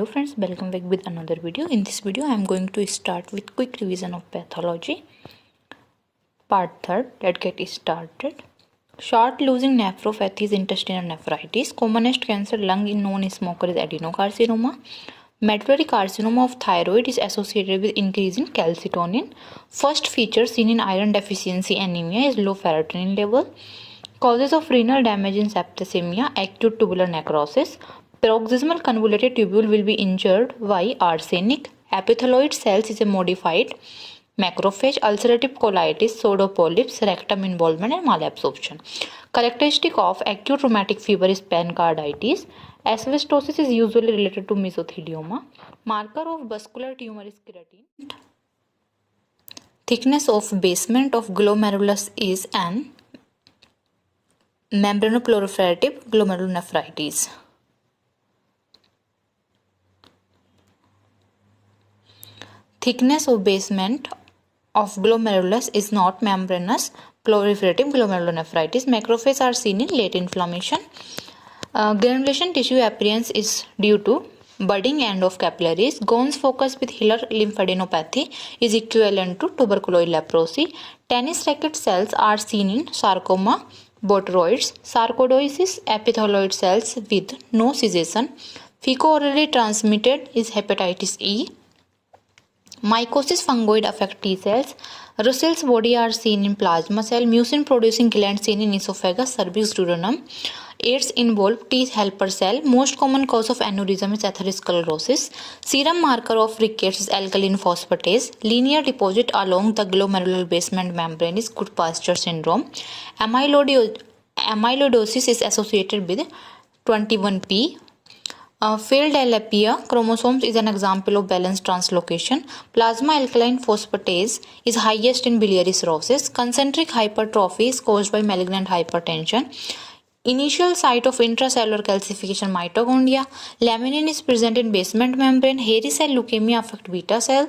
friends, welcome back with another video. In this video I am going to start with quick revision of pathology part 3. Let's get started. Short losing nephropathy is intestinal nephritis. Commonest cancer lung in non-smoker is adenocarcinoma. Medullary carcinoma of thyroid is associated with increase in calcitonin. First feature seen in iron deficiency anemia is low ferritin level. Causes of renal damage in septicemia, acute tubular necrosis. Paroxysmal convoluted tubule will be injured by arsenic. Epithelioid cells is a modified macrophage. Ulcerative colitis, pseudopolyps, rectum involvement and malabsorption. Characteristic of acute rheumatic fever is pancreatitis. Asbestosis is usually related to mesothelioma. Marker of vascular tumor is creatinine. Thickness of basement of glomerulus is an membranoproliferative glomerulonephritis. Thickness of basement of glomerulus is not membranous proliferative glomerulonephritis. Macrophages are seen in late inflammation. Granulation tissue appearance is due to budding end of capillaries. Gons focus with hilar lymphadenopathy is equivalent to tuberculoid leprosy. Tennis racket cells are seen in sarcoma, boteroids, sarcoidosis, epithelioid cells with no cessation. Fecal-orally transmitted is hepatitis E. Mycosis fungoid affect T cells. Russell's body are seen in plasma cell. Mucin producing gland seen in esophagus, cervix, duodenum. AIDS involve T helper cell. Most common cause of aneurysm is atherosclerosis. Serum marker of rickets is alkaline phosphatase. Linear deposit along the glomerular basement membrane is Goodpasture syndrome. Amyloidosis is associated with 21p. Philadelphia chromosomes is an example of balanced translocation. Plasma alkaline phosphatase is highest in biliary cirrhosis. Concentric hypertrophy is caused by malignant hypertension. Initial site of intracellular calcification mitochondria. Laminin is present in basement membrane. Hairy cell leukemia affect beta cell.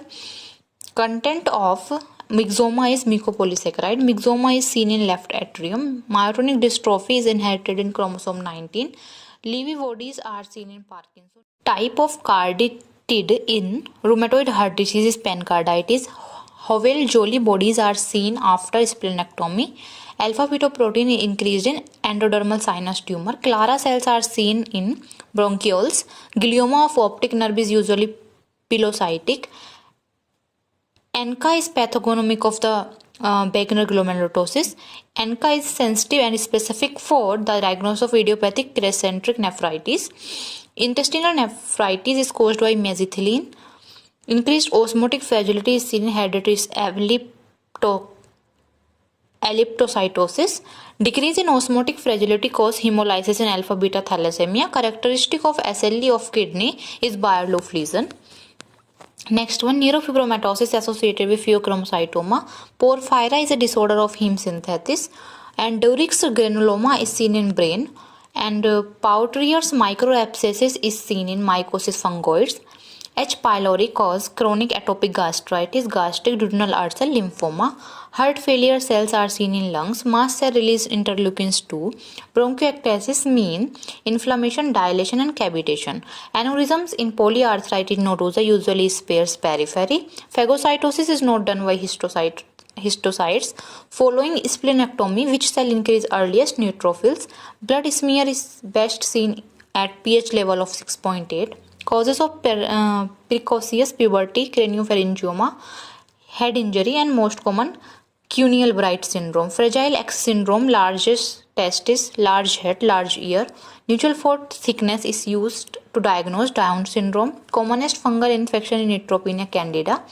Content of myxoma is mucopolysaccharide. Myxoma is seen in left atrium. Myotonic dystrophy is inherited in chromosome 19. Lewy bodies are seen in Parkinson. Type of carotid in rheumatoid heart disease is pancreatitis. Howell-Jolly bodies are seen after splenectomy. Alpha-fetoprotein is increased in endodermal sinus tumor. Clara cells are seen in bronchioles. Glioma of optic nerve is usually pilocytic. ANCA is pathognomic of the Wegener glomerulosis. ANCA is sensitive and specific for the diagnosis of idiopathic crescentic nephritis. Intestinal nephritis is caused by mesithelium. Increased osmotic fragility is seen in hereditary elliptocytosis. Decrease in osmotic fragility causes hemolysis in alpha-beta thalassemia. Characteristic of SLE of kidney is Bayerloff lesion. Next one, neurofibromatosis associated with pheochromocytoma. Porphyria is a disorder of heme synthesis. And Durix granuloma is seen in brain. And Poutrier's microabscesses is seen in mycosis fungoids. H. pylori cause chronic atopic gastritis, gastric duodenal ulcer, lymphoma. Heart failure cells are seen in lungs. Mast cell release interleukins 2. Bronchiectasis mean inflammation, dilation and cavitation. Aneurysms in polyarthritis nodosa usually spares periphery. Phagocytosis is not done by histocytes. Following splenectomy, which cell increase earliest? Neutrophils. Blood smear is best seen at pH level of 6.8. Causes of precocious puberty, craniopharyngioma, head injury and most common Cunial Bright syndrome. Fragile X syndrome, largest testis, large head, large ear. Neutral fat thickness is used to diagnose Down syndrome. Commonest fungal infection in Neutropenia candida.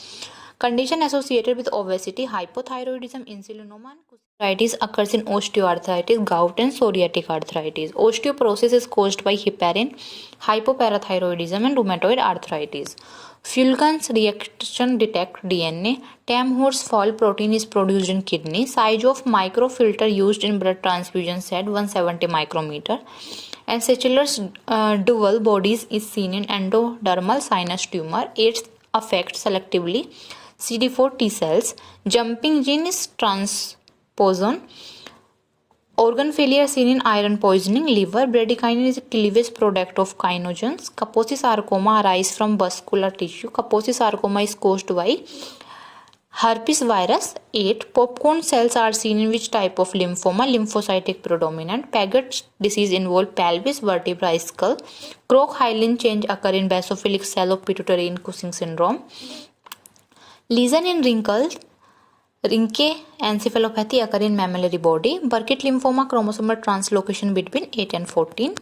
Condition associated with obesity, hypothyroidism, insulinoma and arthritis occurs in osteoarthritis, gout and psoriatic arthritis. Osteoporosis is caused by heparin, hypoparathyroidism and rheumatoid arthritis. Fulgens reaction detect DNA. Tam-Horse fall protein is produced in kidney. Size of microfilter used in blood transfusion set 170 micrometer. And Sechler's dual bodies is seen in endodermal sinus tumor. AIDS affects selectively CD4 T cells. Jumping gene is transposon. Organ failure seen in iron poisoning, liver. Bradykinin is a cleavage product of kinogens. Kaposi sarcoma arise from vascular tissue. Kaposi sarcoma is caused by herpes virus. 8. Popcorn cells are seen in which type of lymphoma? Lymphocytic predominant. Paget disease involve pelvis, vertebra, skull. Crook-Hylin change occur in basophilic cell of pituitary in Cushing syndrome. Lesion in Rinke encephalopathy occur in mammillary body. Burkitt lymphoma chromosomal translocation between 8 and 14.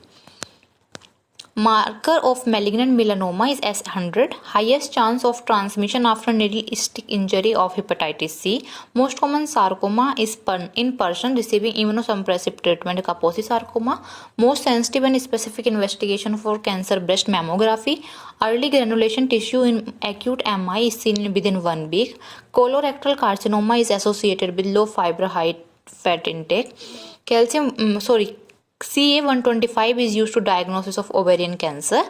Marker of malignant melanoma is S100. Highest chance of transmission after needle stick injury of hepatitis C. Most common sarcoma is in person receiving immunosuppressive treatment. Kaposi sarcoma. Most sensitive and specific investigation for cancer breast mammography. Early granulation tissue in acute MI is seen within 1 week. Colorectal carcinoma is associated with low fiber high fat intake. CA125 is used to diagnosis of ovarian cancer.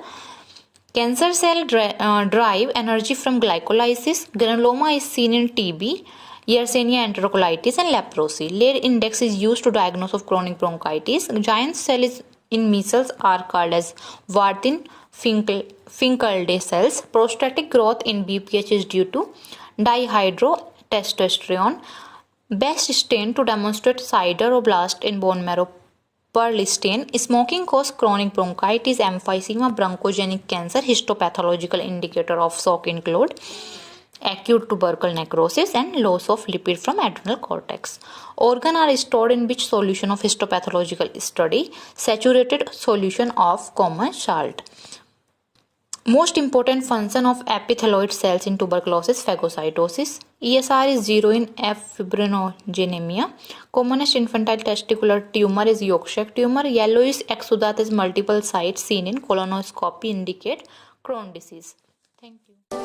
Cancer cell derive energy from glycolysis. Granuloma is seen in TB, Yersinia enterocolitis and leprosy. Laid index is used to diagnose of chronic bronchitis. Giant cells in measles are called as Warthin-Finkelday cells. Prostatic growth in BPH is due to dihydrotestosterone. Best stain to demonstrate sideroblast in bone marrow pearl stain. Smoking cause chronic bronchitis, emphysema, bronchogenic cancer. Histopathological indicator of shock include acute tubercle necrosis and loss of lipid from adrenal cortex. Organ are stored in which solution of histopathological study? Saturated solution of common salt. Most important function of epithelioid cells in tuberculosis, phagocytosis. ESR is 0 in F. fibrinogenemia. Commonest infantile testicular tumor is yolk-sac tumor. Yellowish exudate is multiple sites seen in colonoscopy indicate Crohn's disease. Thank you.